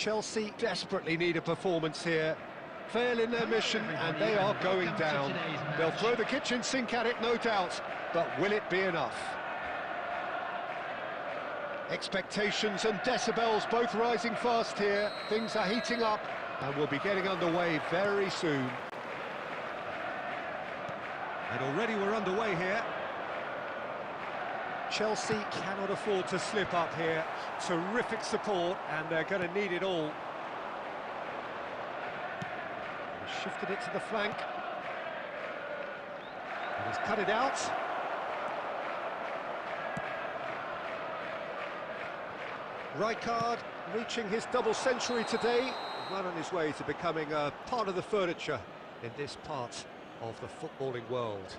Chelsea desperately need a performance here. Fail in their mission and they are going down. They'll throw the kitchen sink at it, no doubt, but will it be enough? Expectations and decibels both rising fast here. Things are heating up and we'll be getting underway very soon. And already we're underway here. Chelsea cannot afford to slip up here. Terrific support, and they're going to need it all. Shifted it to the flank. And he's cut it out. Rijkaard reaching his double century today. Well on his way to becoming a part of the furniture in this part of the footballing world.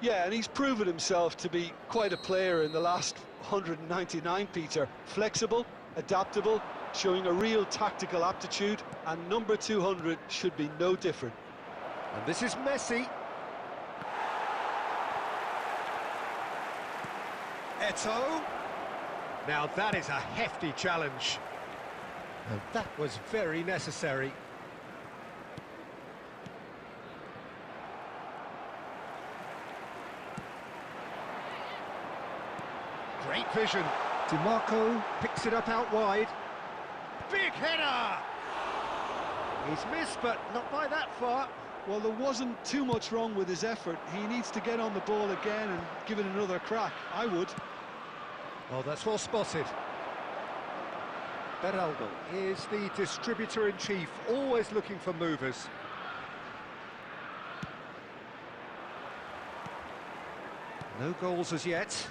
Yeah, and he's proven himself to be quite a player in the last 199, Peter. Flexible, adaptable, showing a real tactical aptitude, and number 200 should be no different. And this is Messi. Atau. Now that is a hefty challenge. And that was very necessary. Great vision. DiMarco picks it up out wide. Big header! He's missed, but not by that far. Well, there wasn't too much wrong with his effort. He needs to get on the ball again and give it another crack. I would. Oh, that's well spotted. Beraldo is the distributor-in-chief, always looking for movers. No goals as yet.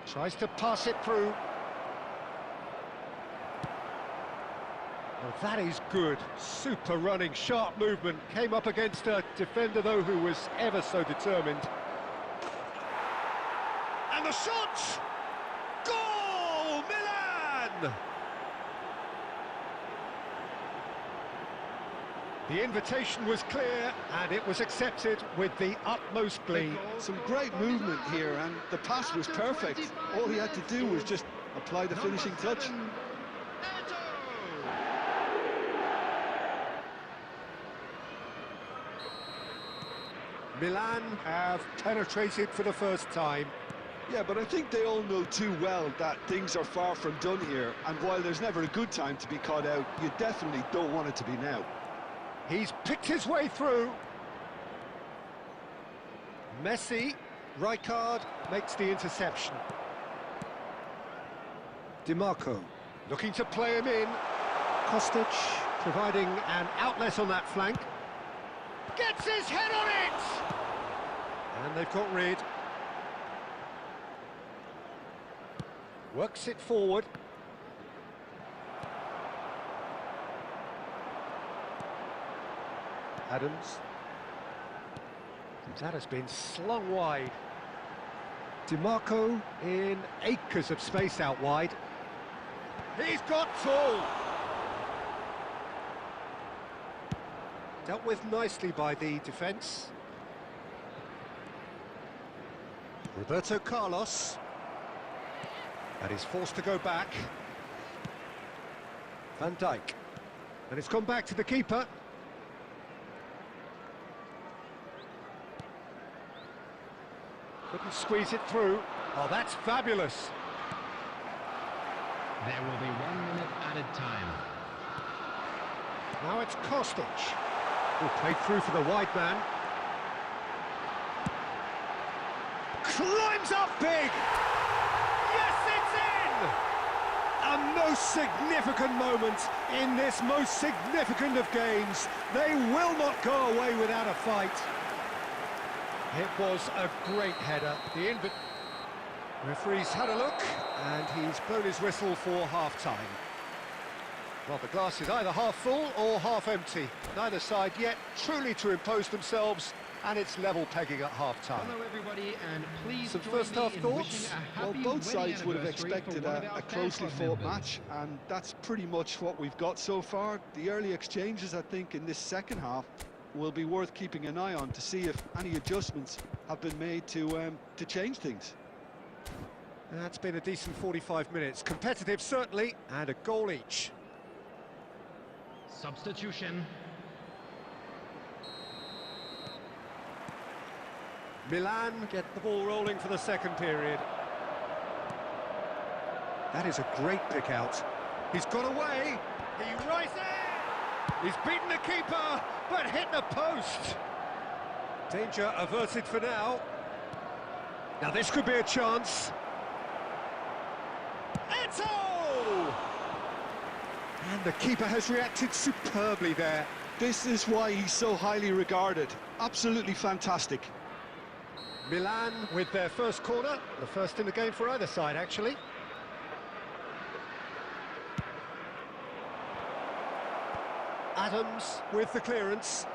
Tries to pass it through. Oh, that is good. Super running, sharp movement. Came up against a defender, though, who was ever so determined. And the shot! Goal! Milan! The invitation was clear, and it was accepted with the utmost glee. Some great movement here, and the pass was perfect. All he had to do was just apply the finishing touch. Milan have penetrated for the first time. Yeah, but I think they all know too well that things are far from done here, and while there's never a good time to be caught out, you definitely don't want it to be now. He's picked his way through. Messi, Rijkaard makes the interception. DiMarco looking to play him in. Kostic providing an outlet on that flank. Gets his head on it! And they've got rid. Works it forward. Adams. That has been slung wide. DiMarco in acres of space out wide. He's got full. Dealt with nicely by the defence. Roberto Carlos. And he's forced to go back. Van Dijk. And it's gone back to the keeper. Couldn't squeeze it through. Oh, that's fabulous. There will be 1 minute added time. Now it's Kostic. Who played through for the wide man. Climbs up big! Yes, it's in! A most significant moment in this most significant of games. They will not go away without a fight. It was a great header. The referee's had a look, and he's blown his whistle for half-time. Well, the glass is either half full or half empty. Neither side yet truly to impose themselves, and it's level pegging at half-time. Hello, everybody, and please Some join first me half in thoughts? wishing a Well, happy both wedding sides would have anniversary expected for one of a our closely fan club fought members. match, and that's pretty much what we've got so far. The early exchanges, I think, in this second half will be worth keeping an eye on to see if any adjustments have been made to change things. That's been a decent 45 minutes. Competitive, certainly, and a goal each. Substitution. Milan get the ball rolling for the second period. That is a great pick out. He's got away. He rises. He's beaten the keeper, but hit the post. Danger averted for now. Now this could be a chance. Atau! And the keeper has reacted superbly there. This is why he's so highly regarded. Absolutely fantastic. Milan with their first corner, the first in the game for either side, actually. Adams with the clearance.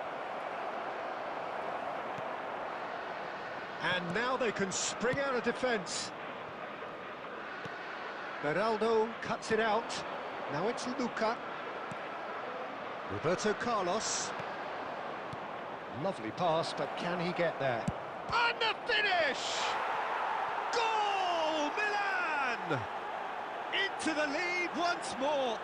And now they can spring out of defence. Beraldo cuts it out. Now it's Luca. Roberto Carlos. Lovely pass, but can he get there? And the finish! Goal, Milan! Into the lead once more.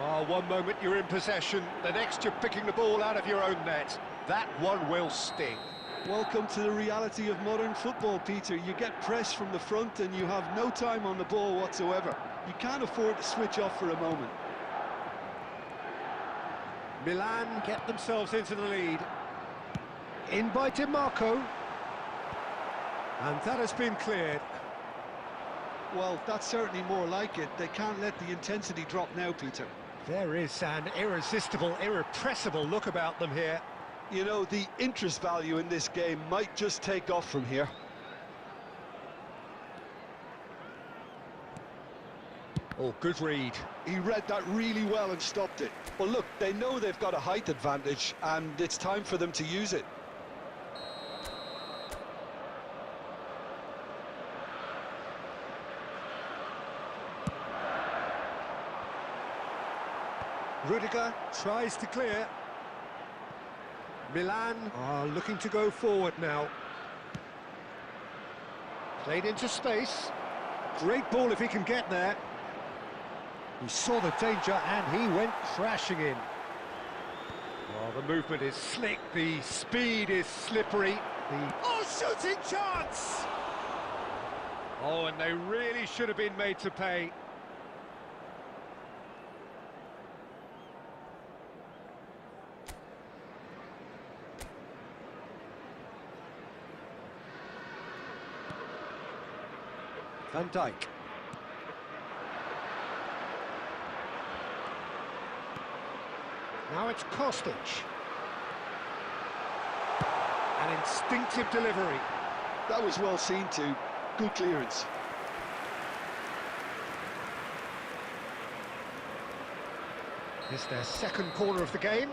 Oh, one moment you're in possession, the next you're picking the ball out of your own net. That one will sting. Welcome to the reality of modern football, Peter. You get press from the front and you have no time on the ball whatsoever. You can't afford to switch off for a moment. Milan get themselves into the lead. In by DiMarco. And that has been cleared. Well, that's certainly more like it. They can't let the intensity drop now, Peter. There is an irresistible, irrepressible look about them here. You know, the interest value in this game might just take off from here. Oh, good read. He read that really well and stopped it. Well, look, they know they've got a height advantage, and it's time for them to use it. Rudiger tries to clear. Milan are looking to go forward now. Played into space. Great ball if he can get there. He saw the danger and he went crashing in. Oh, the movement is slick, the speed is slippery. Oh, shooting chance! Oh, and they really should have been made to pay. Van Dijk. Now it's Kostic. An instinctive delivery. That was well seen too. Good clearance. It's their second corner of the game.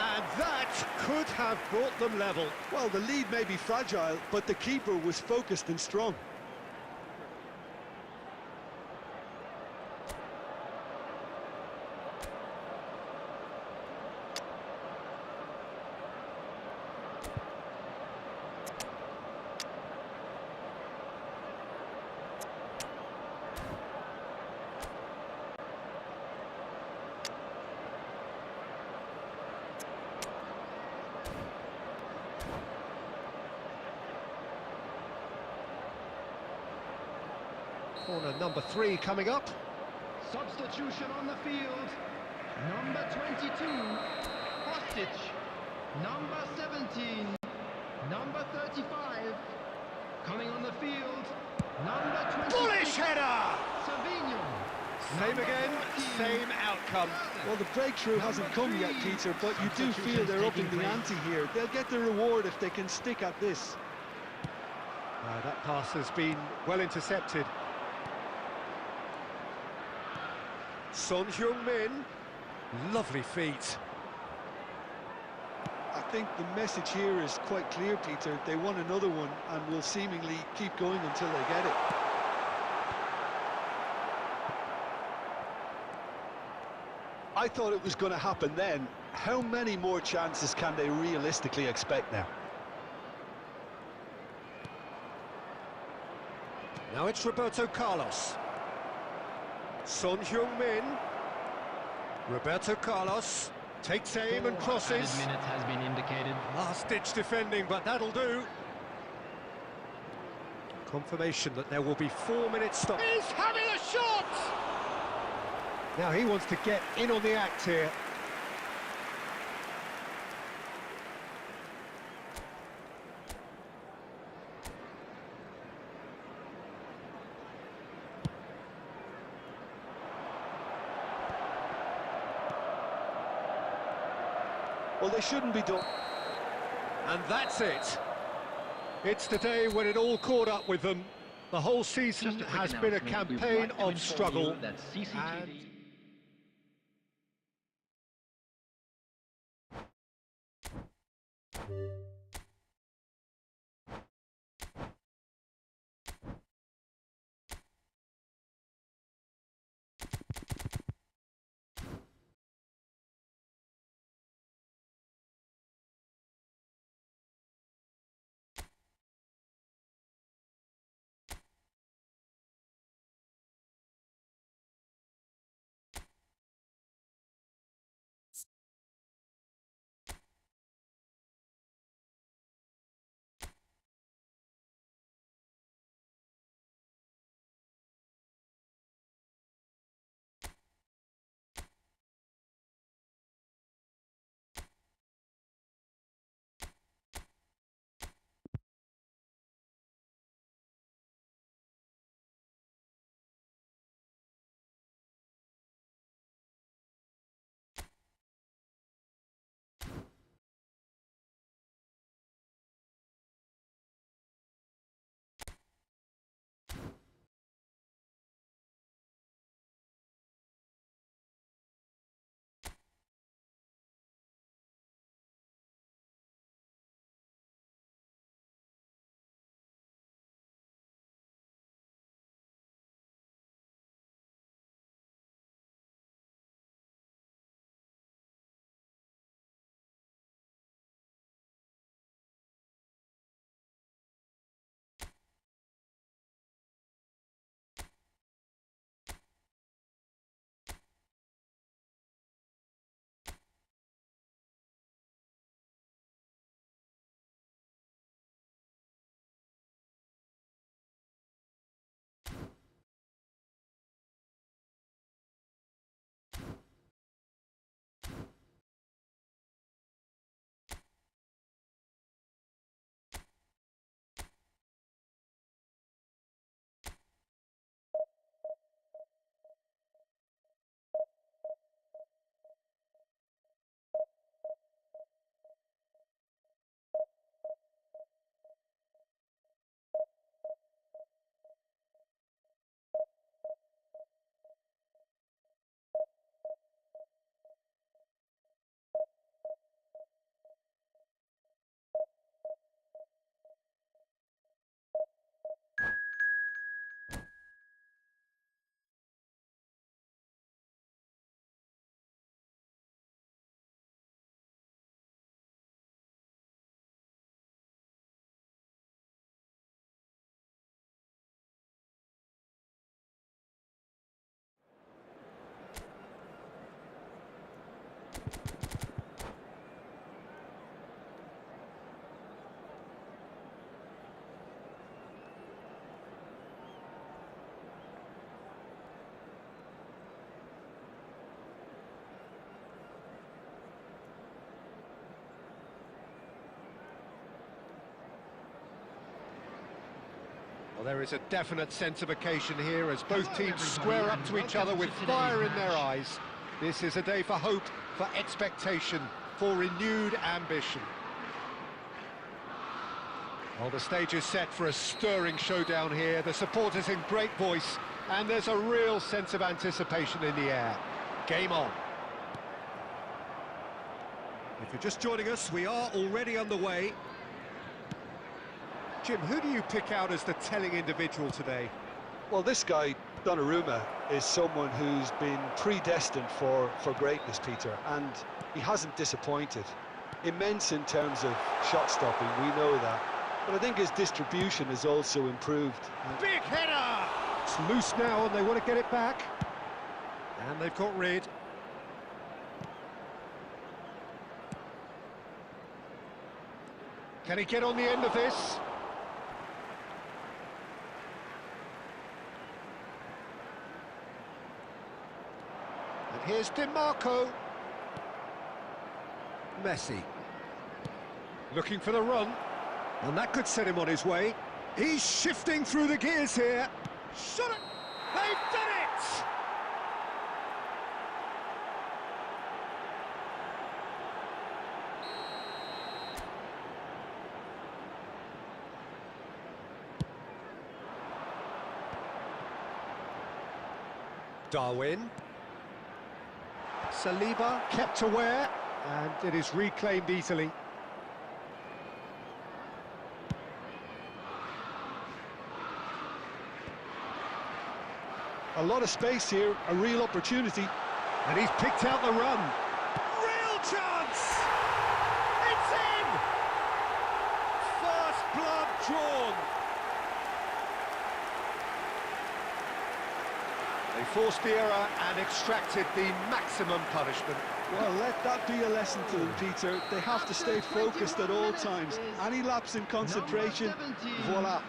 And that could have brought them level. Well, the lead may be fragile, but the keeper was focused and strong. Corner number 3 coming up. Substitution on the field. Number 22, Kostic. Number 17, number 35. Coming on the field, number 20. Bullish header! Savinho. Same again, same outcome. Well, the breakthrough hasn't come yet, Peter, but you do feel they're upping the ante here. They'll get the reward if they can stick at this. That pass has been well intercepted. Son Heung-min, lovely feet. I think the message here is quite clear, Peter. They want another one and will seemingly keep going until they get it. I thought it was going to happen then. How many more chances can they realistically expect now? Now it's Roberto Carlos. Son Heung-min. Roberto Carlos takes aim and crosses. Added minutes has been indicated. Last-ditch defending, but that'll do. Confirmation that there will be 4 minutes stop. He's having a shot! Now he wants to get in on the act here. Well, they shouldn't be done. And that's it. It's the day when it all caught up with them. The whole season has been a campaign of struggle. And well, there is a definite sense of occasion here as both teams square up to each other with fire in their eyes. This is a day for hope, for expectation, for renewed ambition. Well, the stage is set for a stirring showdown here. The supporters in great voice, and there's a real sense of anticipation in the air. Game on. If you're just joining us, we are already underway. Jim, who do you pick out as the telling individual today? Well, this guy, Donnarumma, is someone who's been predestined for greatness, Peter, and he hasn't disappointed. Immense in terms of shot stopping, we know that, but I think his distribution has also improved. Big header! It's loose now and they want to get it back. And they've got rid. Can he get on the end of this? And here's DiMarco. Messi. Looking for the run. And that could set him on his way. He's shifting through the gears here. Shot it! They've done it! Darwin. Saliba kept aware, and it is reclaimed easily. A lot of space here, a real opportunity. And he's picked out the run. Real chance! It's in! First blood drawn. They forced the error and extracted the maximum punishment. Well, let that be a lesson to them, Peter. They have to stay focused at all times. Any lapse in concentration, voila.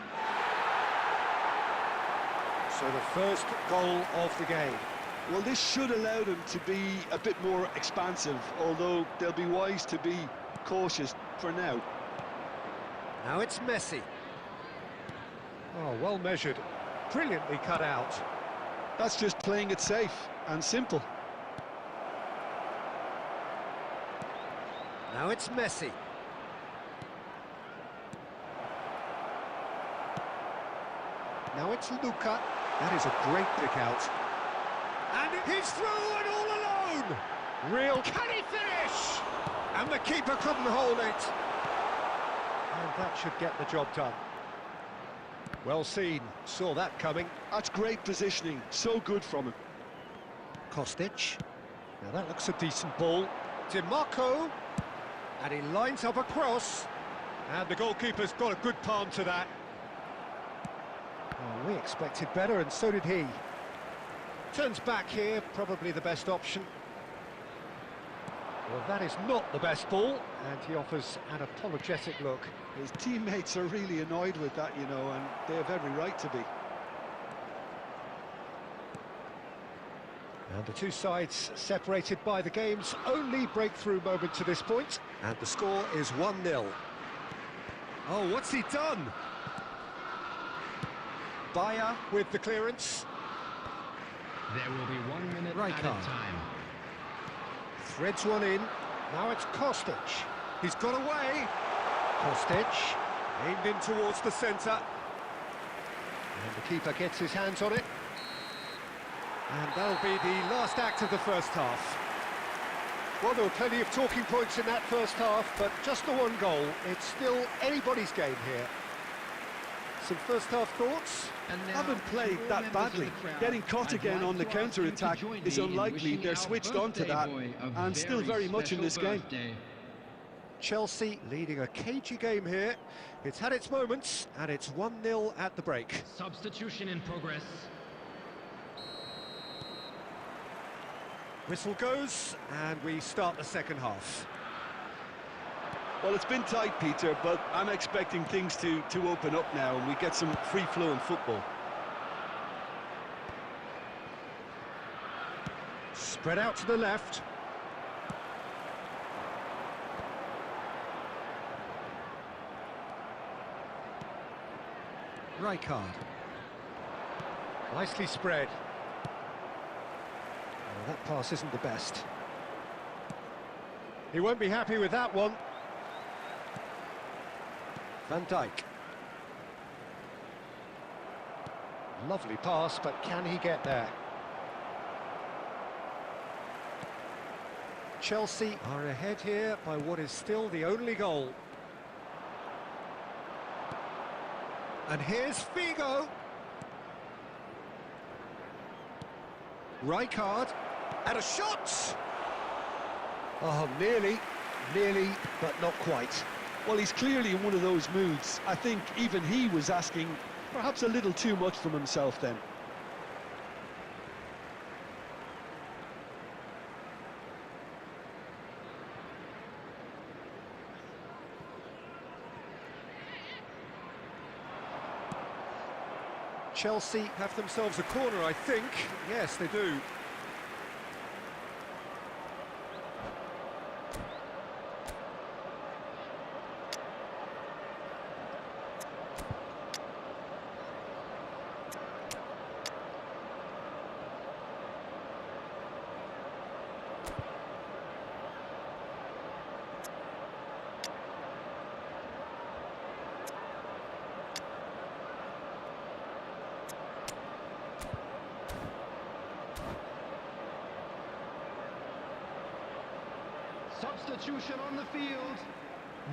So the first goal of the game. Well, this should allow them to be a bit more expansive, although they'll be wise to be cautious for now. Now it's Messi. Oh, well measured. Brilliantly cut out. That's just playing it safe and simple. Now it's Messi. Now it's Luca. That is a great pick out. And he's through and all alone! Real... Can he finish? And the keeper couldn't hold it. And that should get the job done. Well seen. Saw that coming. That's great positioning. So good from him. Kostic. Now that looks a decent ball. DiMarco. And he lines up a cross. And the goalkeeper's got a good palm to that. Oh, we expected better, and so did he. Turns back here, probably the best option. Well, that is not the best ball, and he offers an apologetic look. His teammates are really annoyed with that, you know, and they have every right to be. And the two sides separated by the game's only breakthrough moment to this point. And the score is 1-0. Oh, what's he done? Bayer with the clearance. There will be 1 minute Right added card. time. Threads one in. Now it's Kostic. He's got away. Kostic aimed in towards the centre. And the keeper gets his hands on it. And that'll be the last act of the first half. Well, there were plenty of talking points in that first half, but just the one goal. It's still anybody's game here. Some first half thoughts? Haven't played that badly. Getting caught again on the counter-attack is unlikely. They're switched on to that, and still very much in this game. Chelsea leading a cagey game here. It's had its moments, and it's 1-0 at the break. Substitution in progress. Whistle goes, and we start the second half. Well, it's been tight, Peter, but I'm expecting things to open up now and we get some free-flowing football. Spread out to the left. Rijkaard. Nicely spread. Oh, that pass isn't the best. He won't be happy with that one. Van Dijk. Lovely pass, but can he get there? Chelsea are ahead here by what is still the only goal. And here's Figo. Rijkaard, and a shot! Oh, nearly, but not quite. Well, he's clearly in one of those moods. I think even he was asking perhaps a little too much from himself then. Chelsea have themselves a corner, I think. Yes, they do. Substitution on the field.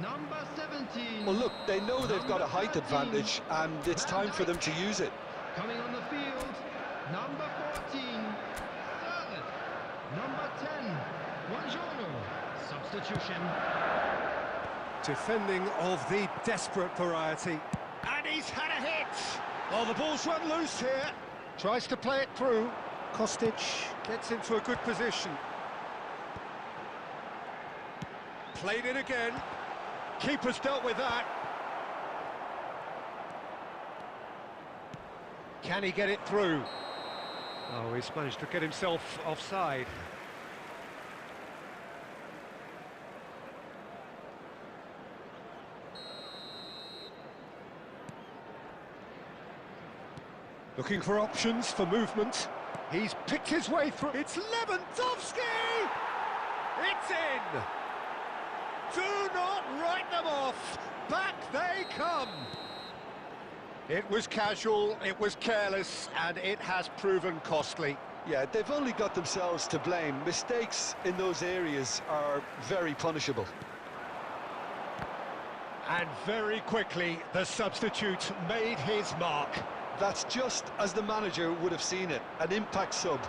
Number 17. Well, look, they know they've got a height advantage, and it's time for them to use it. Coming on the field. Number 14. Sterling. Number 10. Buongiorno. Substitution. Defending of the desperate variety. And he's had a hit! Oh, the ball's run loose here. Tries to play it through. Kostic gets into a good position. Played it again. Keeper's dealt with that. Can he get it through? Oh, he's managed to get himself offside. Looking for options for movement. He's picked his way through. It's Lewandowski! It's in! Do not write them off. Back they come. It was casual, it was careless, and it has proven costly. Yeah, they've only got themselves to blame. Mistakes in those areas are very punishable. And very quickly, the substitute made his mark. That's just as the manager would have seen it, an impact sub.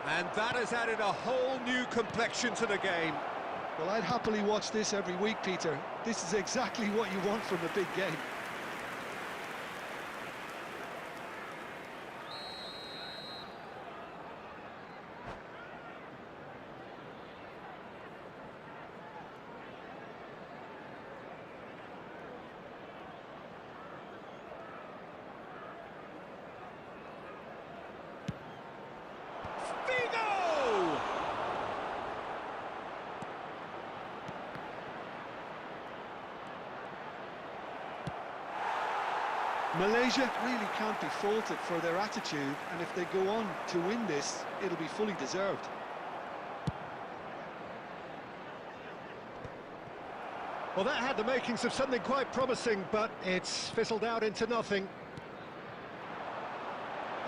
And that has added a whole new complexion to the game. Well, I'd happily watch this every week, Peter. This is exactly what you want from a big game. Malaysia really can't be faulted for their attitude, and if they go on to win this, it'll be fully deserved. Well, that had the makings of something quite promising, but it's fizzled out into nothing.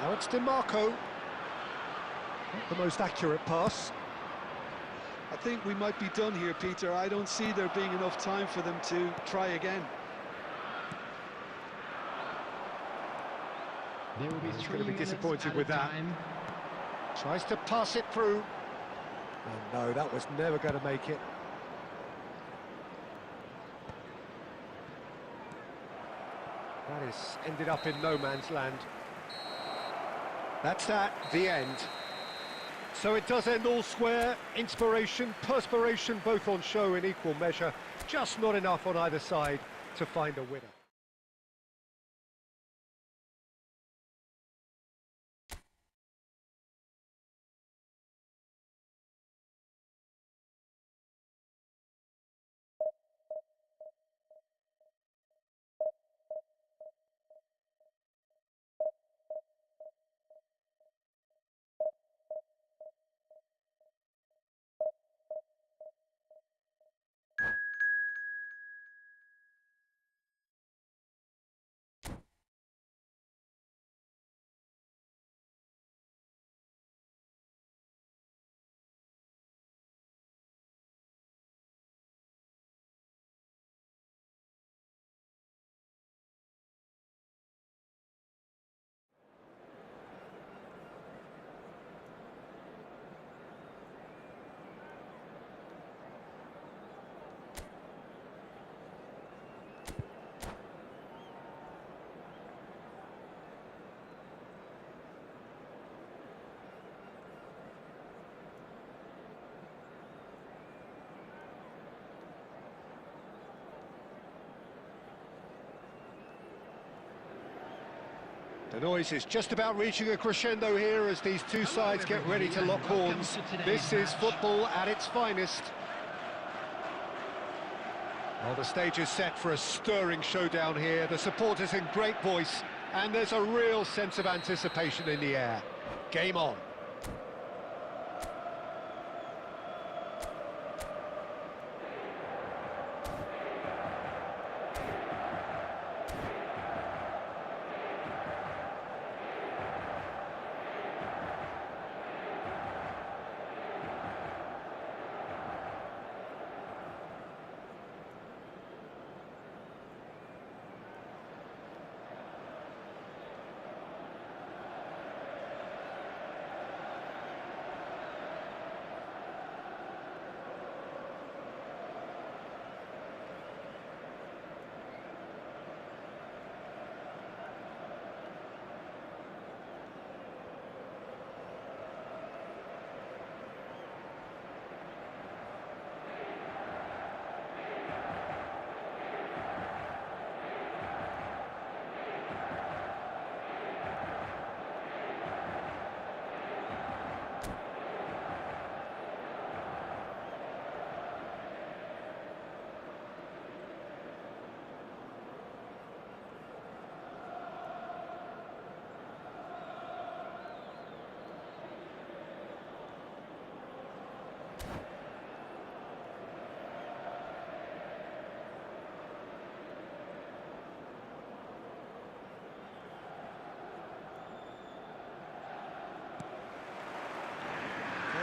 Now it's DiMarco. Not the most accurate pass. I think we might be done here, Peter. I don't see there being enough time for them to try again. There will be He's 3 going to be minutes disappointed added with that. time. Tries to pass it through. Oh, no, that was never going to make it. That is ended up in no man's land. That's that, the end. So it does end all square. Inspiration, perspiration, both on show in equal measure. Just not enough on either side to find a winner. The noise is just about reaching a crescendo here as these two sides get ready to lock horns. This is football at its finest. Well, the stage is set for a stirring showdown here. The supporters in great voice, and there's a real sense of anticipation in the air. Game on.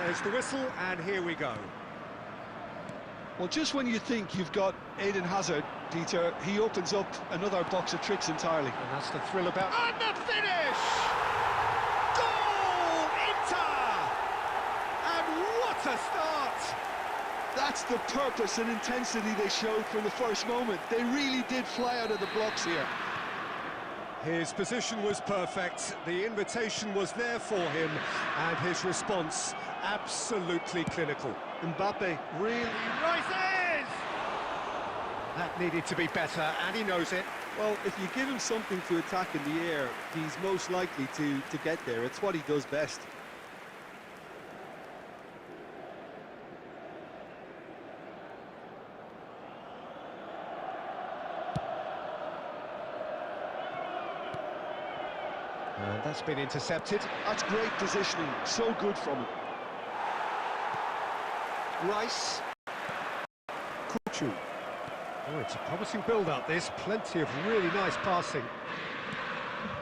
There's the whistle, and here we go. Well, just when you think you've got Eden Hazard, Peter, he opens up another box of tricks entirely. And that's the thrill about... And the finish! Goal! Inter! And what a start! That's the purpose and intensity they showed from the first moment. They really did fly out of the blocks here. His position was perfect, the invitation was there for him, and his response absolutely clinical. Mbappe really rises! That needed to be better, and he knows it. well. If you give him something to attack in the air, he's most likely to get there. It's what he does best. And that's been intercepted. That's great positioning, so good from him. Rice. Kuchu. Oh, it's a promising build-up, this. Plenty of really nice passing.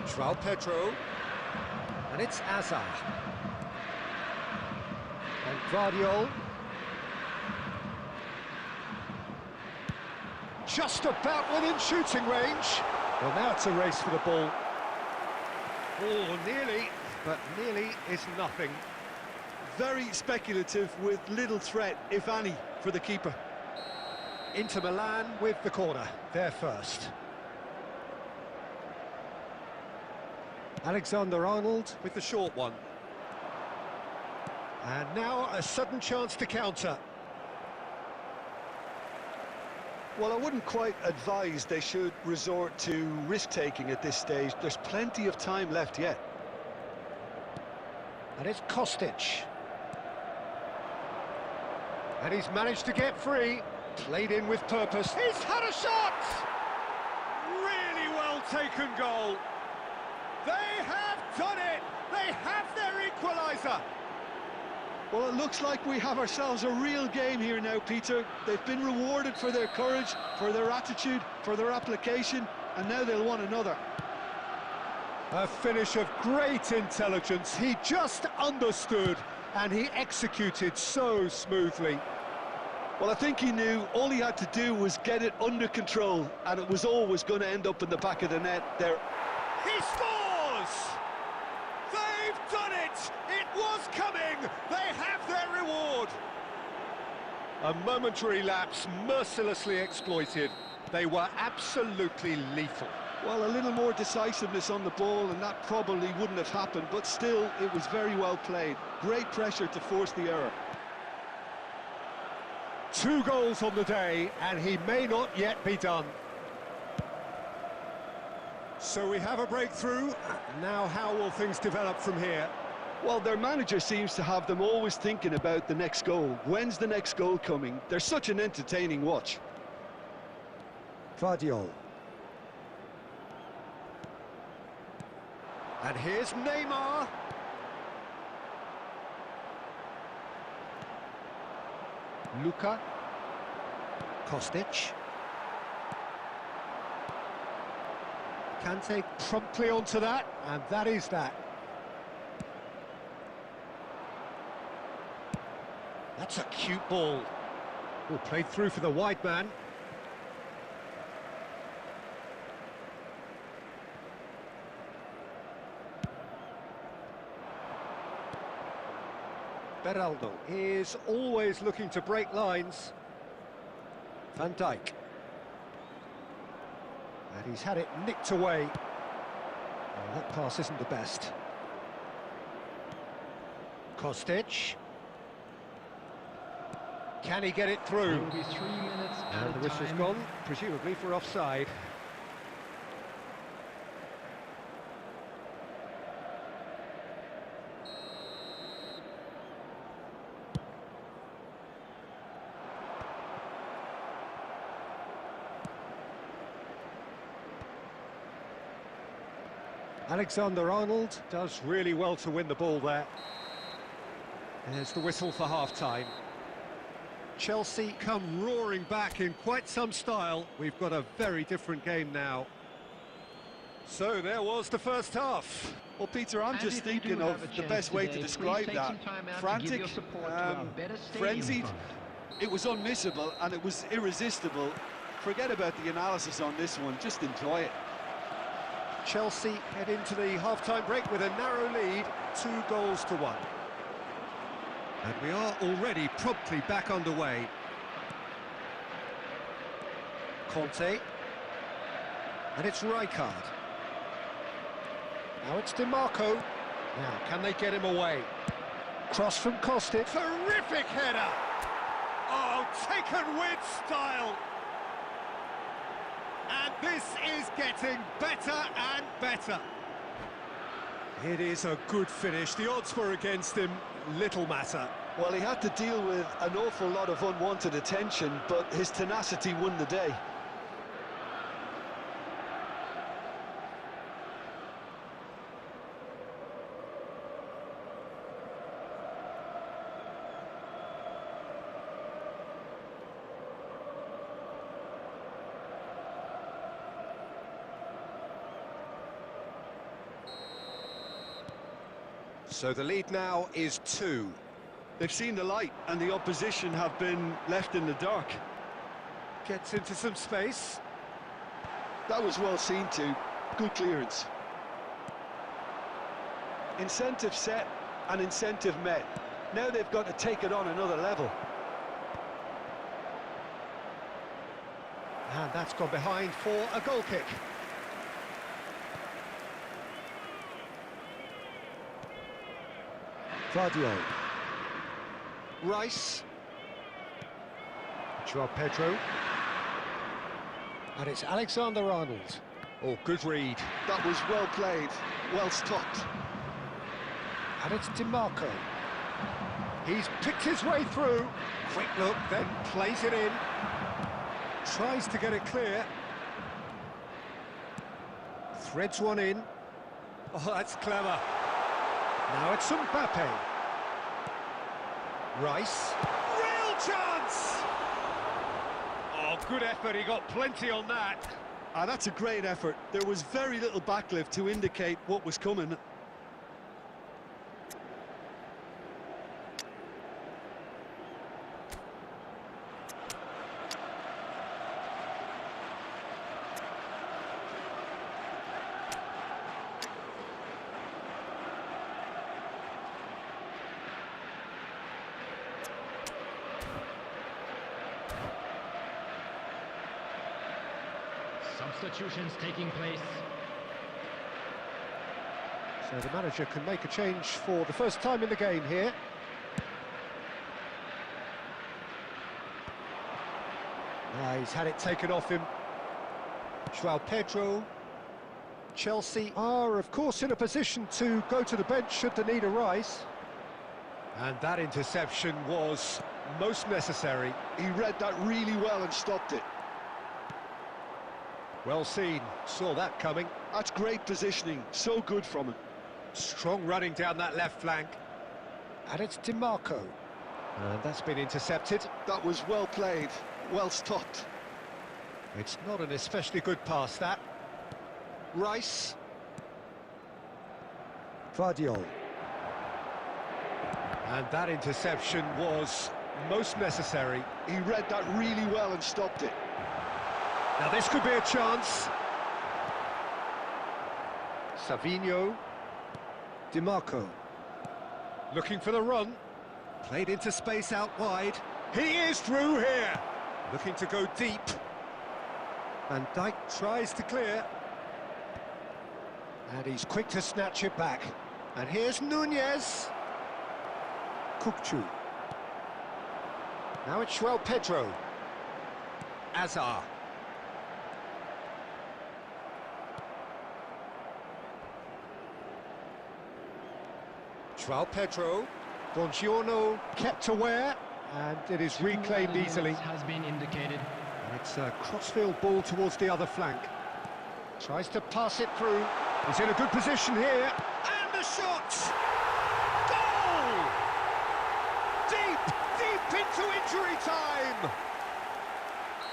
João Pedro. And it's Azar. And Guardiol. Just about within shooting range. Well, now it's a race for the ball. Oh, nearly, but nearly is nothing. Very speculative with little threat, if any, for the keeper. Inter Milan with the corner, they're first. Alexander-Arnold with the short one. And now a sudden chance to counter. Well, I wouldn't quite advise they should resort to risk-taking at this stage. There's plenty of time left yet. And it's Kostic. And he's managed to get free. Played in with purpose. He's had a shot! Really well taken goal. They have done it! They have their equaliser! Well, it looks like we have ourselves a real game here now, Peter. They've been rewarded for their courage, for their attitude, for their application, and now they'll want another. A finish of great intelligence. He just understood, and he executed so smoothly. Well, I think he knew all he had to do was get it under control, and it was always going to end up in the back of the net there. He scores! They've done it! It was coming! They have their reward! A momentary lapse mercilessly exploited. They were absolutely lethal. Well, a little more decisiveness on the ball, and that probably wouldn't have happened, but still, it was very well played. Great pressure to force the error. 2 goals on the day, and he may not yet be done. So we have a breakthrough. Now how will things develop from here? Well, their manager seems to have them always thinking about the next goal. When's the next goal coming? They're such an entertaining watch. Vardiol. And here's Neymar. Luka. Kostic. Kante promptly onto that, and that is that. That's a cute ball. Oh, played through for the wide man. Beraldo is always looking to break lines. Van Dijk. And he's had it nicked away. Oh, that pass isn't the best. Kostic. Can he get it through? It will be 3 minutes And the whistle's time. gone, presumably for offside. Alexander-Arnold does really well to win the ball there. There's the whistle for half-time. Chelsea come roaring back in quite some style. We've got a very different game now. So there was the first half. Well, Peter, I'm And just if you thinking do of have a the chance best way to today, describe please take that. some time out to give Frantic, your support to a better stadium frenzied. front. It was unmissable and it was irresistible. Forget about the analysis on this one, just enjoy it. Chelsea head into the half-time break with a narrow lead, 2-1. And we are already promptly back underway. Conte. And it's Rijkaard. Now it's DiMarco. Now, can they get him away? Cross from Kostic. Terrific header! Oh, taken with style! And this is getting better and better. It is a good finish. The odds were against him. Little matter. Well, he had to deal with an awful lot of unwanted attention, but his tenacity won the day. So the lead now is 2. They've seen the light and the opposition have been left in the dark. Gets into some space. That was well seen too. Good clearance. Incentive set and incentive met. Now they've got to take it on another level. And that's gone behind for a goal kick. Vardiol. Rice. Joao Pedro. And it's Alexander-Arnold. Oh, good read. That was well played, well stopped. And it's DiMarco. He's picked his way through. Quick look, then plays it in. Tries to get it clear. Threads one in. Oh, that's clever. Now it's Mbappe. Rice. Real chance! Oh, good effort. He got plenty on that. That's a great effort. There was very little backlift to indicate what was coming. Substitutions taking place. So the manager can make a change for the first time in the game here. He's had it taken off him. Joao Pedro. Chelsea are, of course, in a position to go to the bench should the need arise. And that interception was most necessary. He read that really well and stopped it. Well seen, saw that coming. That's great positioning, so good from him. Strong running down that left flank. And it's DiMarco. And that's been intercepted. That was well played, well stopped. It's not an especially good pass, that. Rice. Vardiol. And that interception was most necessary. He read that really well and stopped it. Now this could be a chance. Savinho. DiMarco. Looking for the run. Played into space out wide. He is through here. Looking to go deep. Van Dijk tries to clear. And he's quick to snatch it back. And here's Nunez. Kukçu. Now it's João Pedro. Azar. João Pedro. Buongiorno kept aware. And it is reclaimed easily. Has been indicated. And it's a crossfield ball towards the other flank. Tries to pass it through. He's in a good position here. And the shot! Goal! Deep, deep into injury time!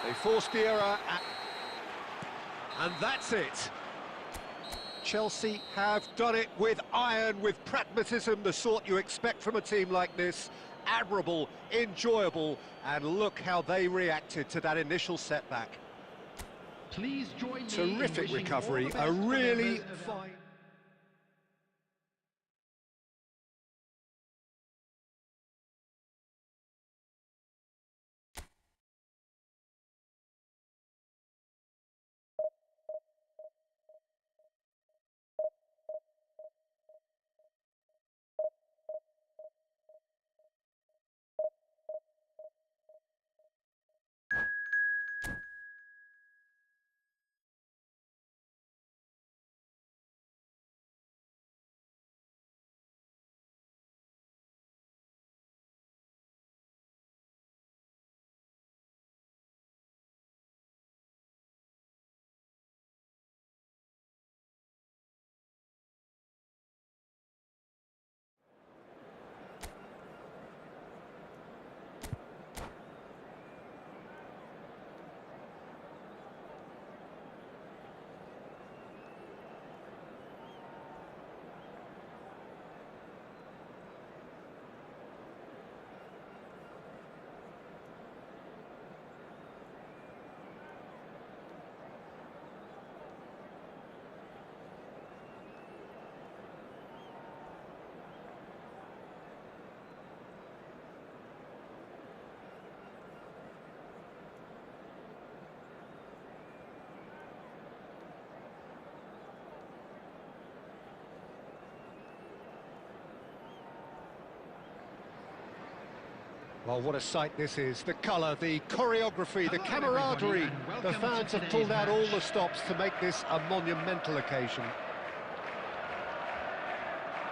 They forced the error, and that's it. Chelsea have done it with iron, with pragmatism, the sort you expect from a team like this. Admirable, enjoyable, and look how they reacted to that initial setback. Please join me. Terrific in recovery, wishing all a the best to really members of fine... Well, what a sight this is. The colour, the choreography, the camaraderie. The fans have pulled out all the stops to make this a monumental occasion.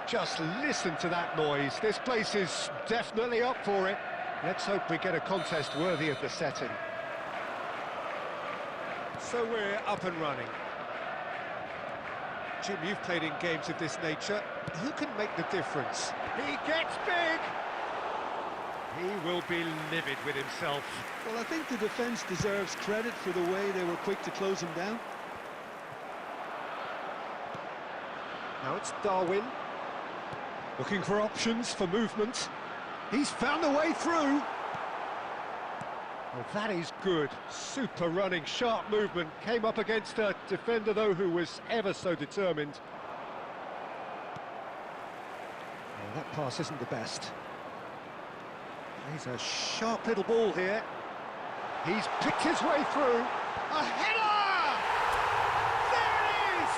Just listen to that noise. This place is definitely up for it. Let's hope we get a contest worthy of the setting. So we're up and running. Jim, you've played in games of this nature. Who can make the difference? He gets big! He will be livid with himself. Well, I think the defence deserves credit for the way they were quick to close him down. Now it's Darwin. Looking for options for movement. He's found a way through. Well, that is good. Super running, sharp movement. Came up against a defender, though, who was ever so determined. Well, that pass isn't the best. He's a sharp little ball here. He's picked his way through. A header! There it is!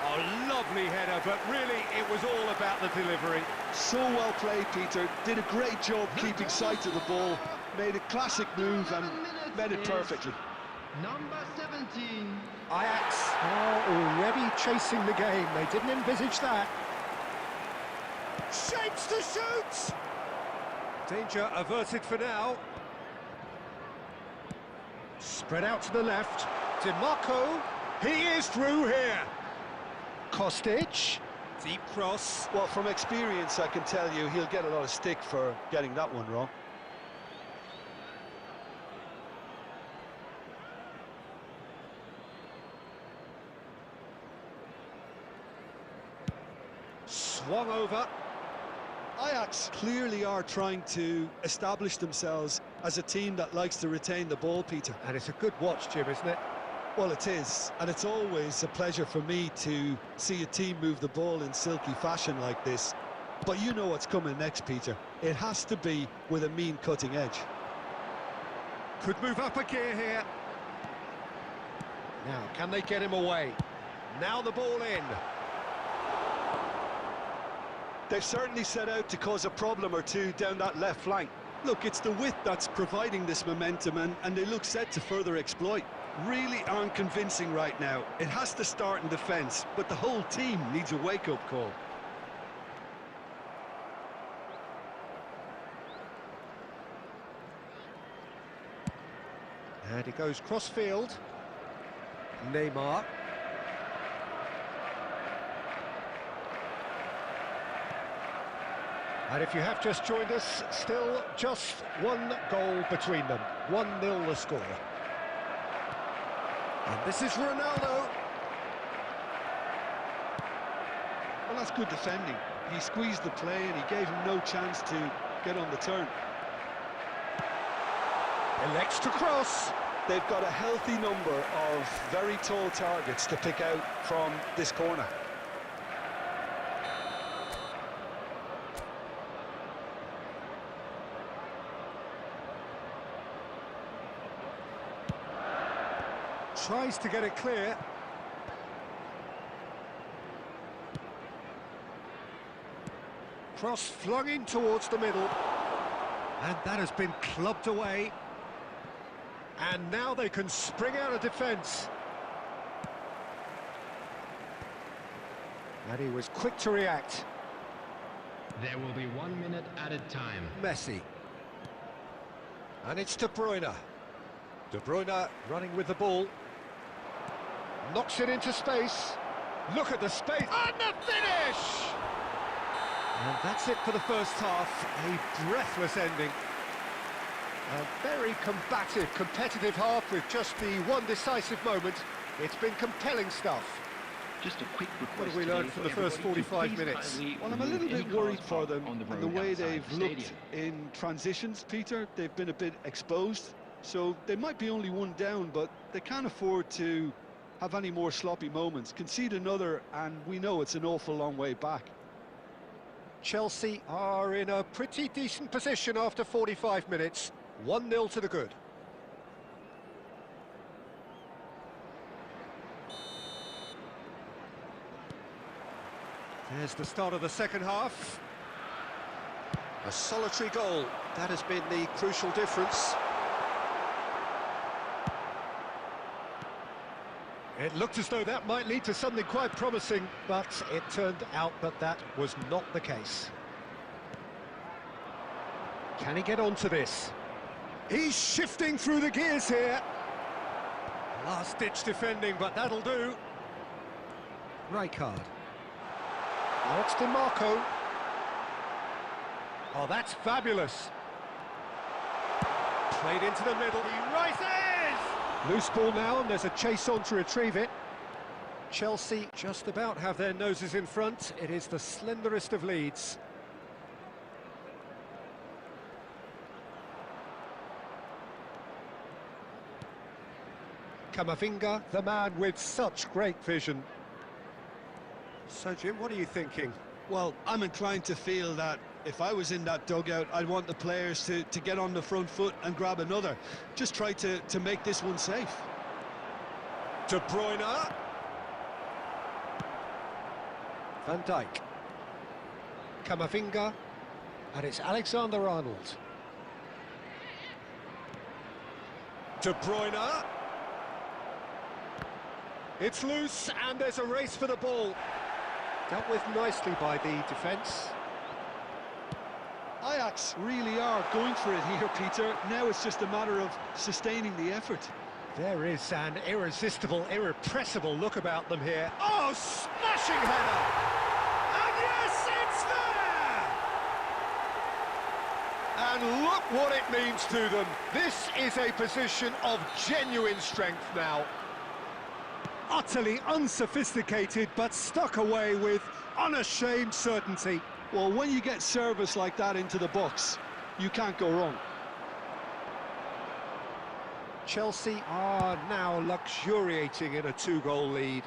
A lovely header, but really it was all about the delivery. So well played, Peter. Did a great job keeping sight of the ball. Made a classic move and read it perfectly. Number 17. Ajax are already chasing the game. They didn't envisage that. Shapes to shoot! Danger averted for now. Spread out to the left. DiMarco. He is through here. Kostic. Deep cross. Well, from experience, I can tell you he'll get a lot of stick for getting that one wrong. Swung over. Ajax clearly are trying to establish themselves as a team that likes to retain the ball, Peter. And it's a good watch, Jim, isn't it? Well, it is, and it's always a pleasure for me to see a team move the ball in silky fashion like this. But you know what's coming next, Peter. It has to be with a mean cutting edge. Could move up a gear here. Now, can they get him away? Now the ball in. They've certainly set out to cause a problem or two down that left flank. Look, it's the width that's providing this momentum, and they look set to further exploit. Really aren't convincing right now. It has to start in defence, but the whole team needs a wake-up call. And he goes cross-field. Neymar. And if you have just joined us, still just one goal between them. 1-0 the score. And this is Ronaldo. Well, that's good defending. He squeezed the play and he gave him no chance to get on the turn. Elects to cross. They've got a healthy number of very tall targets to pick out from this corner. Tries to get it clear. Cross flung in towards the middle. And that has been clubbed away. And now they can spring out of defence. And he was quick to react. There will be 1 minute added time. Messi. And it's De Bruyne. De Bruyne running with the ball. Knocks it into space. Look at the space. And the finish! And that's it for the first half. A breathless ending. A very combative, competitive half with just the one decisive moment. It's been compelling stuff. Just a quick request. What have we learned from the first 45 minutes? Well, I'm a little bit worried for them and the way they've looked in transitions, Peter. They've been a bit exposed, so they might be only one down, but they can't afford to have any more sloppy moments. Concede another, and we know it's an awful long way back. Chelsea are in a pretty decent position after 45 minutes. 1-0 to the good. There's the start of the second half. A solitary goal. That has been the crucial difference. It looked as though that might lead to something quite promising, but it turned out that was not the case. Can he get onto this? He's shifting through the gears here. Last-ditch defending, but that'll do. Rijkaard. Now it's DiMarco. Oh, that's fabulous. Played into the middle. He rises! Loose ball now, and there's a chase on to retrieve it. Chelsea just about have their noses in front. It is the slenderest of leads. Camavinga, the man with such great vision. So, Jim, what are you thinking? Well, I'm inclined to feel that if I was in that dugout, I'd want the players to get on the front foot and grab another. Just try to make this one safe. De Bruyne. Van Dijk. Camavinga. And it's Alexander-Arnold. De Bruyne. It's loose, and there's a race for the ball. Dealt with nicely by the defence. Ajax really are going for it here, Peter. Now it's just a matter of sustaining the effort. There is an irresistible, irrepressible look about them here. Oh, smashing header! And yes, it's there! And look what it means to them. This is a position of genuine strength now. Utterly unsophisticated, but stuck away with unashamed certainty. Well, when you get service like that into the box, you can't go wrong. Chelsea are now luxuriating in a two-goal lead.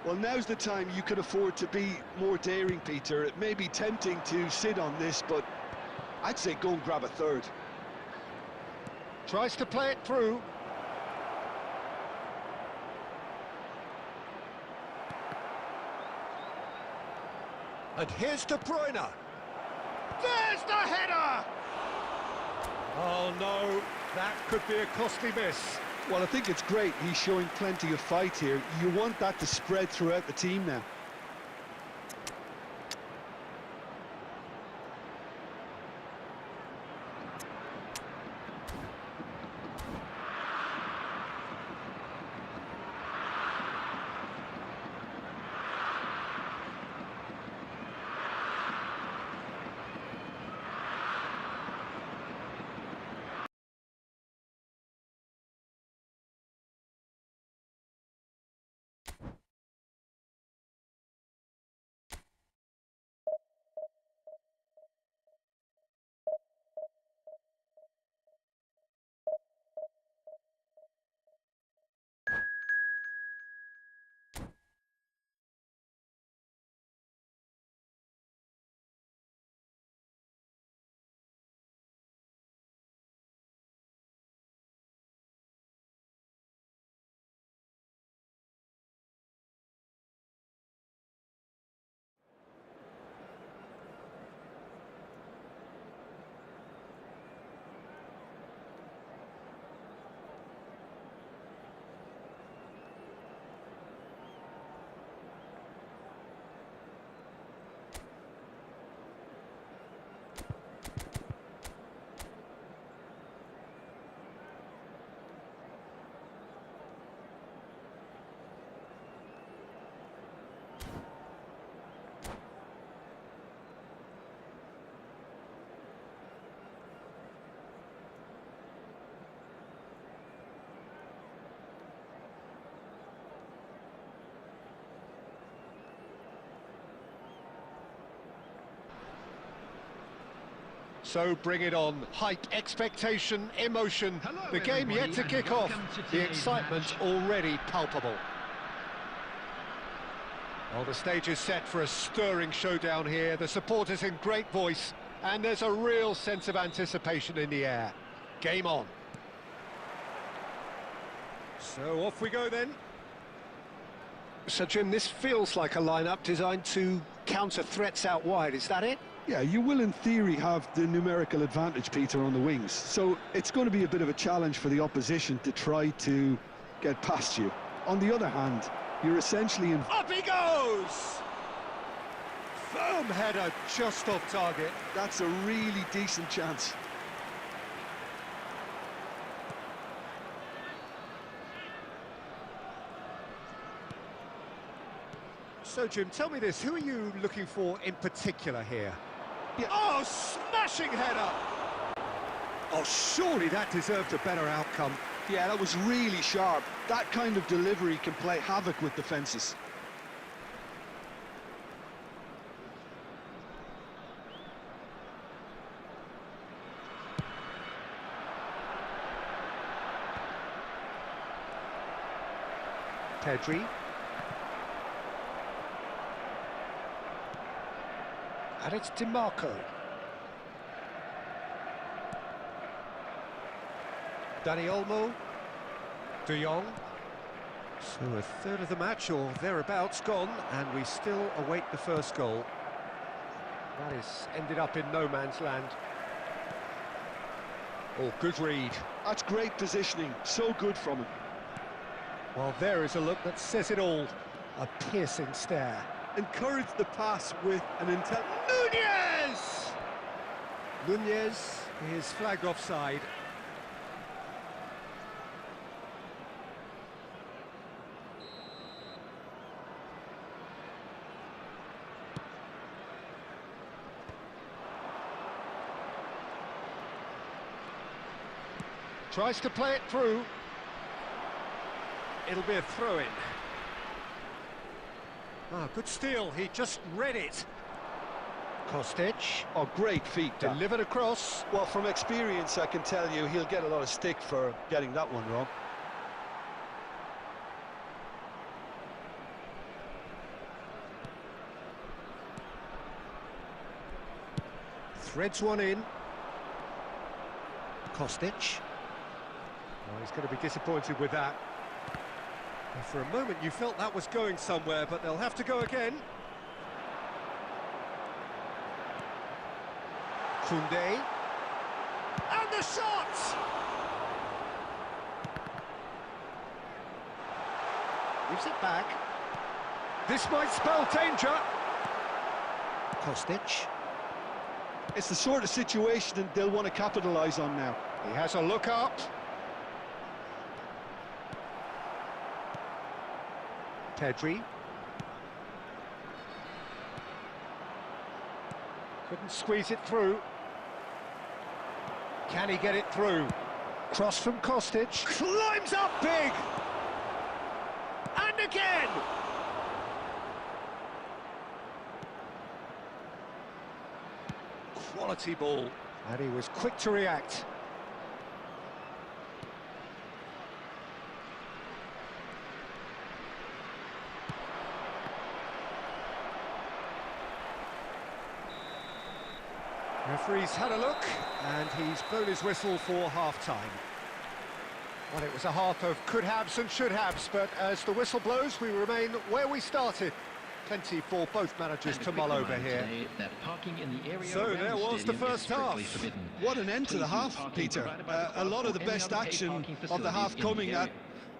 Well, now's the time you can afford to be more daring, Peter. It may be tempting to sit on this, but I'd say go and grab a third. Tries to play it through. And here's De Bruyne. There's the header! Oh no, that could be a costly miss. Well, I think it's great. He's showing plenty of fight here. You want that to spread throughout the team now. So bring it on. Hype, expectation, emotion. Hello, The game yet to everybody, kick and off. welcome to The today's excitement match. already palpable. Well, the stage is set for a stirring showdown here. The supporters in great voice, and there's a real sense of anticipation in the air. Game on. So off we go then. So Jim, this feels like a lineup designed to counter threats out wide, is that it? Yeah, you will in theory have the numerical advantage, Peter, on the wings. So it's going to be a bit of a challenge for the opposition to try to get past you. On the other hand, you're essentially in... Up he goes! Firm header just off target. That's a really decent chance. So Jim, tell me this, who are you looking for in particular here? Yeah. Oh, smashing header! Oh, surely that deserved a better outcome. Yeah, that was really sharp. That kind of delivery can play havoc with defences. Pedri. And it's DiMarco. Dani Olmo. De Jong. So a third of the match or thereabouts gone, and we still await the first goal. That is ended up in no man's land. Oh, good read. That's great positioning, so good from him. Well, there is a look that says it all. A piercing stare. Encourage the pass with an Nunez! Nunez is flagged offside. Tries to play it through. It'll be a throw-in. Ah, good steal. He just read it. Kostic. Oh, great feet. Delivered across. Well, from experience, I can tell you he'll get a lot of stick for getting that one wrong. Threads one in. Kostic. Oh, he's going to be disappointed with that. And for a moment you felt that was going somewhere, but they'll have to go again. Koundé. And the shot! Gives it back. This might spell danger. Kostic. It's the sort of situation they'll want to capitalise on now. He has a look up. Pedri. Couldn't squeeze it through. Can he get it through? Cross from Kostic. Climbs up big! And again! Quality ball. And he was quick to react. Referee's had a look, and he's blown his whistle for half-time. Well, it was a half of could-haves and should-haves, but as the whistle blows, we remain where we started. Plenty for both managers to mull over here. So there was the first half. What an end to the half, Peter. A lot of the best action of the half coming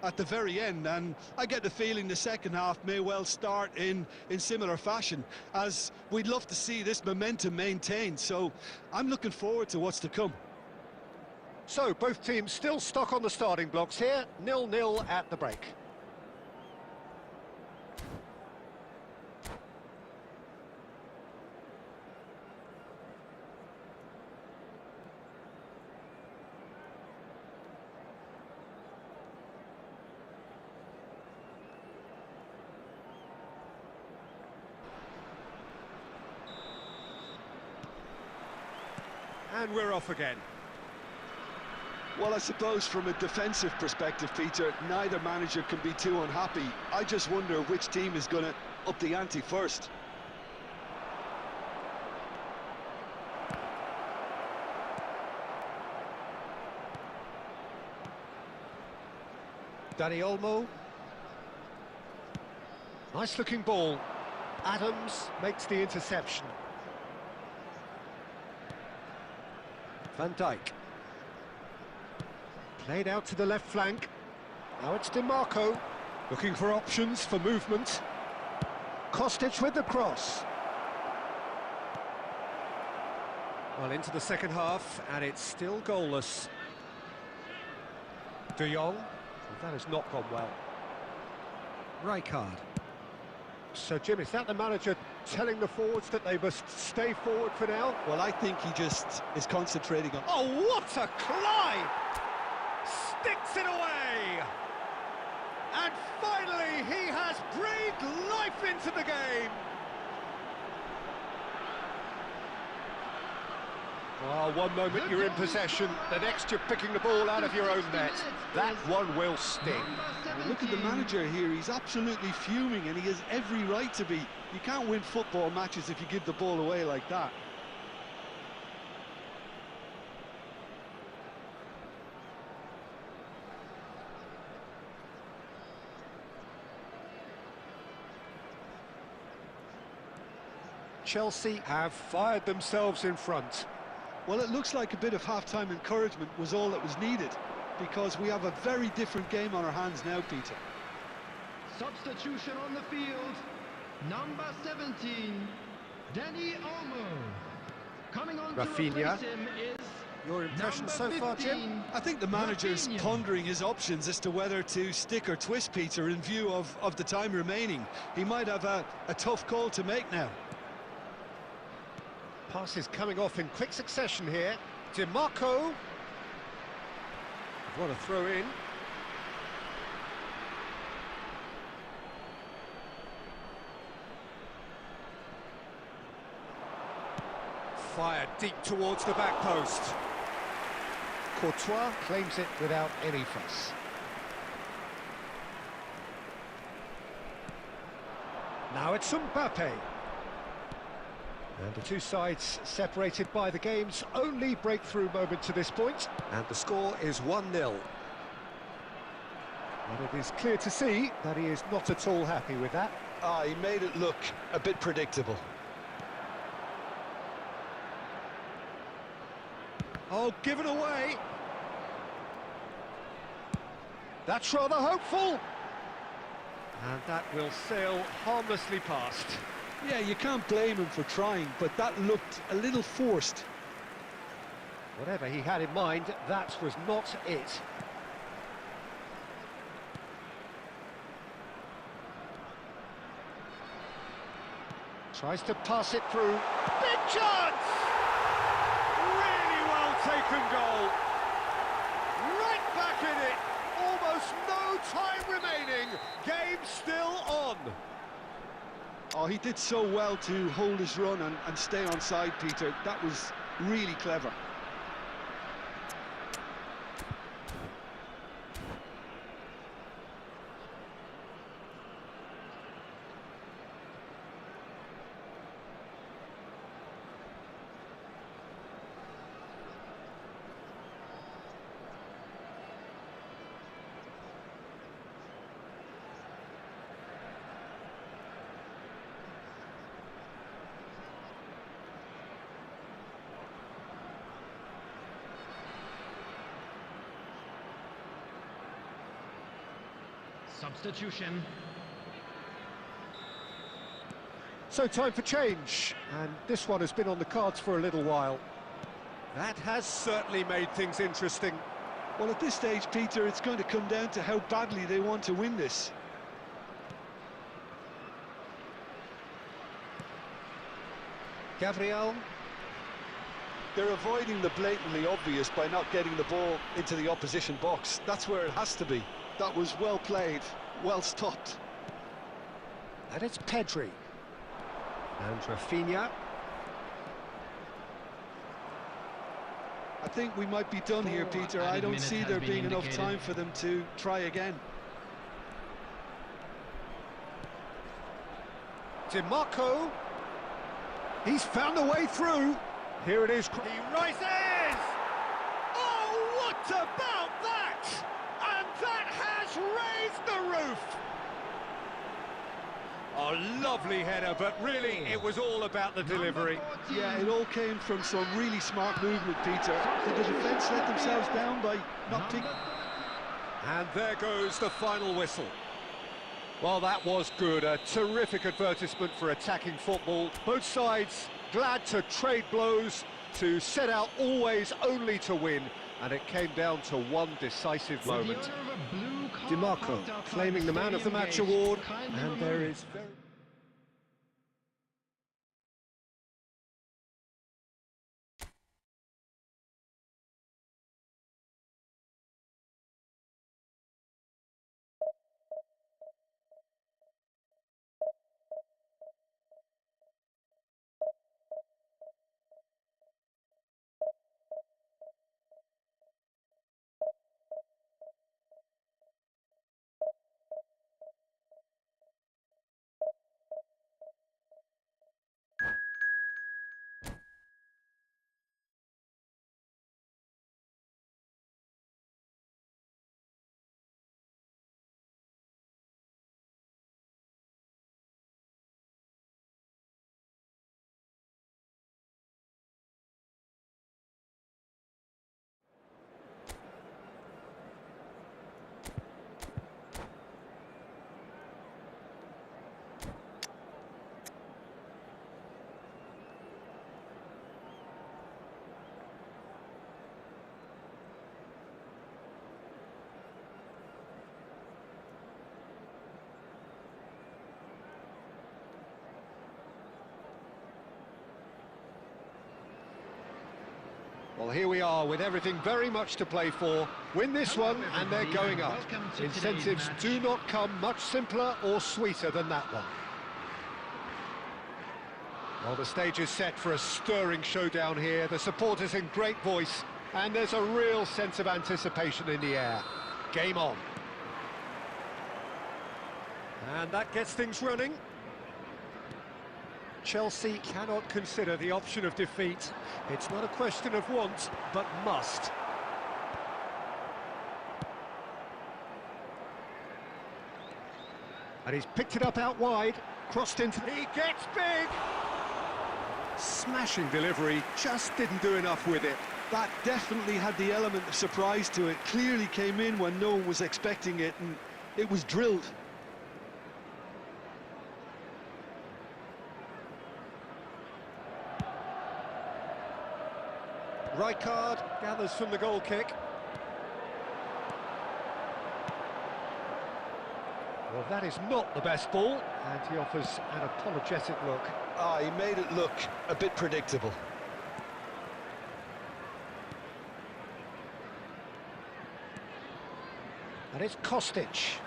at the very end, and I get the feeling the second half may well start in similar fashion, as we'd love to see this momentum maintained. So I'm looking forward to what's to come. So both teams still stuck on the starting blocks here, 0-0 at the break. And we're off again. Well, I suppose from a defensive perspective, Peter, neither manager can be too unhappy. I just wonder which team is going to up the ante first. Dani Olmo. Nice looking ball. Adams makes the interception. Van Dijk. Played out to the left flank. Now it's DiMarco, looking for options for movement. Kostic with the cross. Well, into the second half, and it's still goalless. De Jong. Well, that has not gone well. Rijkaard. So, Jim, is that the manager telling the forwards that they must stay forward for now? Well, I think he just is concentrating on... Oh, what a climb! Sticks it away! And finally, he has breathed life into the game! Oh, one moment you're in possession, the next you're picking the ball out of your own net. That one will sting. Look at the manager here, he's absolutely fuming, and he has every right to be. You can't win football matches if you give the ball away like that. Chelsea have fired themselves in front. Well, it looks like a bit of half-time encouragement was all that was needed, because we have a very different game on our hands now, Peter. Substitution on the field. Number 17, Danny Olmo. Coming on Rafinha. to replace him is Your impression so number far, Jim? 15, I think the manager's Rafinha. pondering his options as to whether to stick or twist, Peter, in view of the time remaining. He might have a tough call to make now. Passes coming off in quick succession here. DiMarco. What a throw in. Fired deep towards the back post. Courtois claims it without any fuss. Now it's Mbappe. And the two sides separated by the game's only breakthrough moment to this point. And the score is 1-0. And it is clear to see that he is not at all happy with that. He made it look a bit predictable. Oh, given away. That's rather hopeful. And that will sail harmlessly past. Yeah, you can't blame him for trying, but that looked a little forced. Whatever he had in mind, that was not it. Tries to pass it through. Big chance! Really well taken goal. Right back in it. Almost no time remaining. Game still on. Oh, he did so well to hold his run and stay on side, Peter. That was really clever. Substitution. So time for change, and this one has been on the cards for a little while. That has certainly made things interesting. Well, at this stage, Peter, it's going to come down to how badly they want to win this. Gabriel. They're avoiding the blatantly obvious by not getting the ball into the opposition box. That's where it has to be. That was well played, well stopped. And it's Pedri. And Rafinha. I think we might be done here, Peter. I don't see there being enough time for them to try again. DiMarco. He's found a way through. Here it is. He rises! Oh, what about that? And that has raised the roof. A lovely header, but really it was all about the delivery. Yeah, it all came from some really smart movement, Peter. Did the defence let themselves down by not picking? And there goes the final whistle. Well, that was good. A terrific advertisement for attacking football. Both sides glad to trade blows, to set out always only to win. And it came down to one decisive moment. DiMarco claiming the Man of the Match award. And there is very... Well, here we are with everything very much to play for. Win this Hello, one and they're everybody, going and up. welcome to today's Incentives match. do not come much simpler or sweeter than that one. Well, the stage is set for a stirring showdown here. The supporters in great voice, and there's a real sense of anticipation in the air. Game on. And that gets things running. Chelsea cannot consider the option of defeat. It's not a question of want, but must. And he's picked it up out wide, crossed into... He gets big! Smashing delivery, just didn't do enough with it. That definitely had the element of surprise to it. Clearly came in when no one was expecting it, and it was drilled. Rijkaard gathers from the goal kick. Well, that is not the best ball, and he offers an apologetic look. Ah, he made it look a bit predictable. And it's Kostic.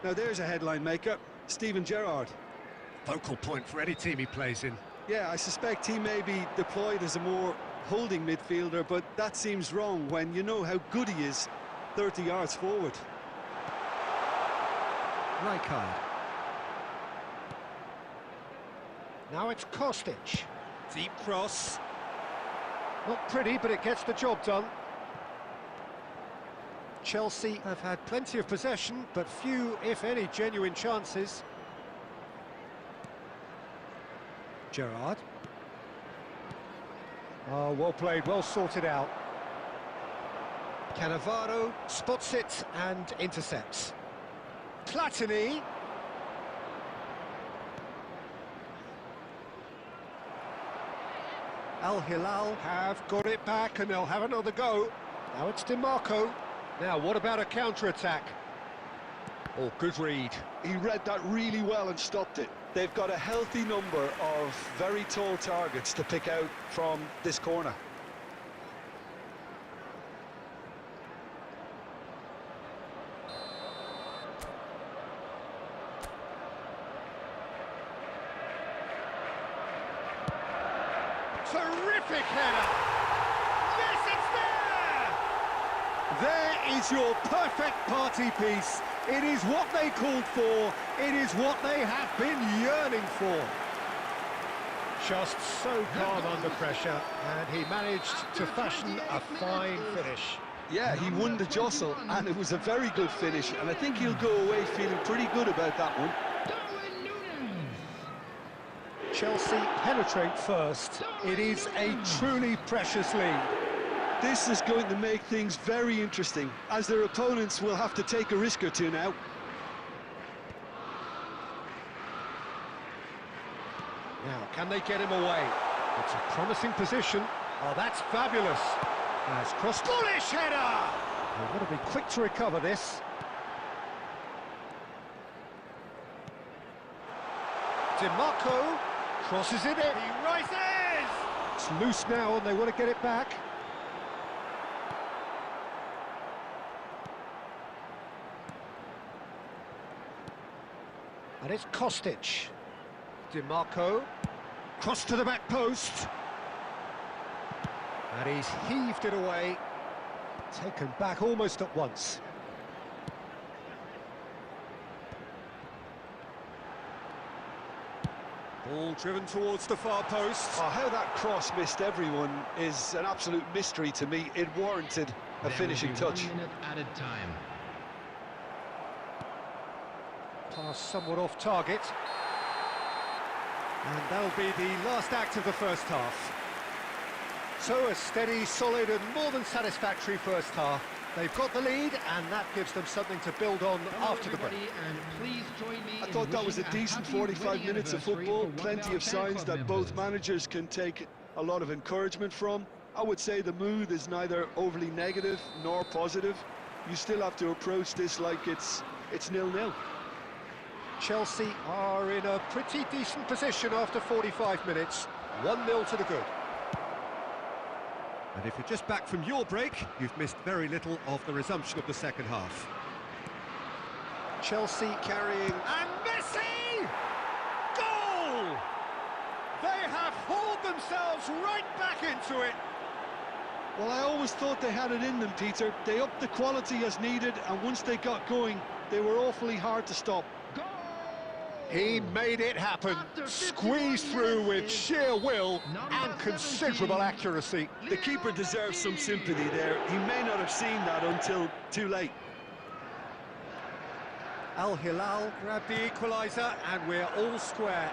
Now there's a headline maker, Steven Gerrard. Focal point for any team he plays in. Yeah, I suspect he may be deployed as a more holding midfielder, but that seems wrong when you know how good he is 30 yards forward. Rijkaard. Now it's Kostic. Deep cross. Not pretty, but it gets the job done. Chelsea have had plenty of possession, but few, if any, genuine chances. Gerrard. Oh, well played, well sorted out. Cannavaro spots it and intercepts. Platini. Al Hilal have got it back and they'll have another go. Now it's DiMarco. Now what about a counter-attack? Oh, good read. He read that really well and stopped it. They've got a healthy number of very tall targets to pick out from this corner. Terrific header! Yes, it's there! There is your perfect party piece. It is what they called for. It is what they have been yearning for. Just so calm under pressure, and he managed to fashion a fine finish. Yeah, he won the jostle, and it was a very good finish, and I think he'll go away feeling pretty good about that one. Chelsea penetrate first. It is a truly precious lead. This is going to make things very interesting, as their opponents will have to take a risk or two now. Now, can they get him away? It's a promising position. Oh, that's fabulous. Nice cross. Bullish header! They've got to be quick to recover this. DiMarco crosses it in. He rises! It's loose now and they want to get it back. And it's Kostic. DiMarco. Cross to the back post. And he's heaved it away. Taken back almost at once. Ball driven towards the far post. Oh, how that cross missed everyone is an absolute mystery to me. It warranted a finishing touch. 1 minute added time. Pass somewhat off target. And that'll be the last act of the first half. So a steady, solid and more than satisfactory first half. They've got the lead and that gives them something to build on after the break. And please join me I thought that was a decent 45 minutes of football. Plenty of signs that both managers can take a lot of encouragement from. I would say the mood is neither overly negative nor positive. You still have to approach this like it's 0-0. Chelsea are in a pretty decent position after 45 minutes. 1-0 to the good. And if you're just back from your break, you've missed very little of the resumption of the second half. Chelsea carrying... And Messi! Goal! They have hauled themselves right back into it. Well, I always thought they had it in them, Peter. They upped the quality as needed, and once they got going, they were awfully hard to stop. He made it happen, squeezed through with sheer will and considerable accuracy. The keeper deserves some sympathy there. He may not have seen that until too late. Al Hilal grabbed the equaliser, and we're all square.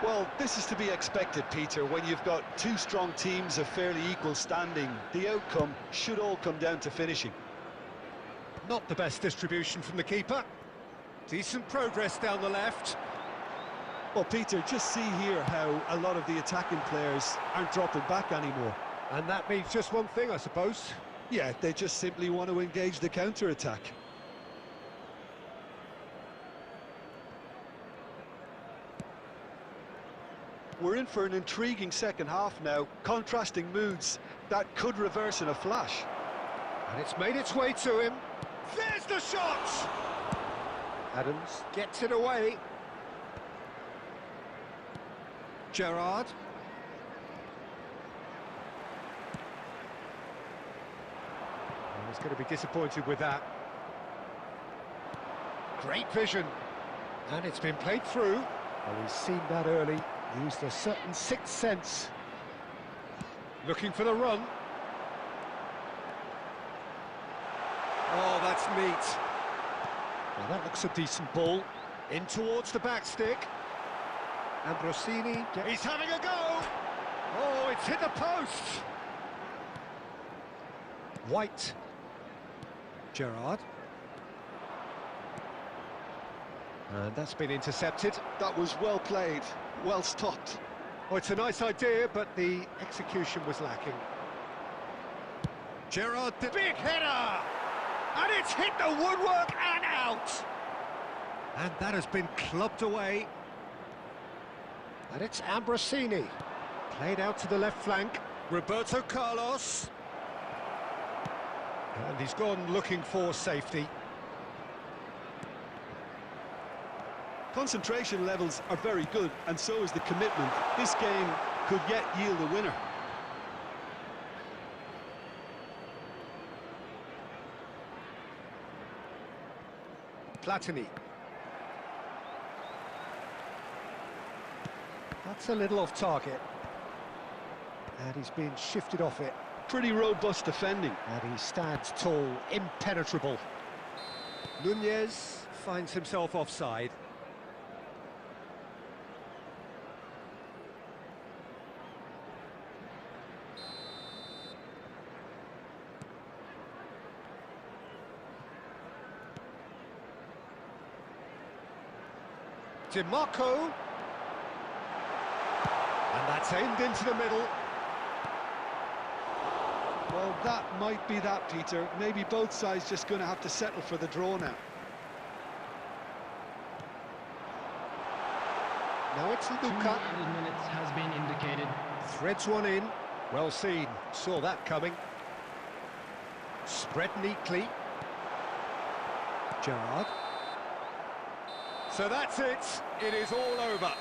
Well, this is to be expected, Peter, when you've got two strong teams of fairly equal standing. The outcome should all come down to finishing. Not the best distribution from the keeper. Decent progress down the left. Well, Peter, just see here how a lot of the attacking players aren't dropping back anymore. And that means just one thing, I suppose. Yeah, they just simply want to engage the counter-attack. We're in for an intriguing second half now, contrasting moods that could reverse in a flash. And it's made its way to him. There's the shot! Adams gets it away. Gerrard. He's going to be disappointed with that. Great vision. And it's been played through. Well, he's seen that early. Used a certain sixth sense. Looking for the run. Oh, that's neat. Well, that looks a decent ball. In towards the back stick. Ambrosini, he's having a go! Oh, it's hit the post! White. Gerrard. And that's been intercepted. That was well played, well stopped. Oh, it's a nice idea, but the execution was lacking. Gerrard, the big header! And it's hit the woodwork and out! And that has been clubbed away. And it's Ambrosini. Played out to the left flank. Roberto Carlos. And he's gone looking for safety. Concentration levels are very good, and so is the commitment. This game could yet yield a winner. Platini. That's a little off target. And he's been shifted off it. Pretty robust defending. And he stands tall, impenetrable. Nunez finds himself offside. DiMarco. And that's aimed into the middle. Well, that might be that, Peter. Maybe both sides just going to have to settle for the draw now. Now it's 2 Luka. added minutes has been indicated. Threads one in. Well seen. Saw that coming. Spread neatly. Gerrard. So that's it. It is all over.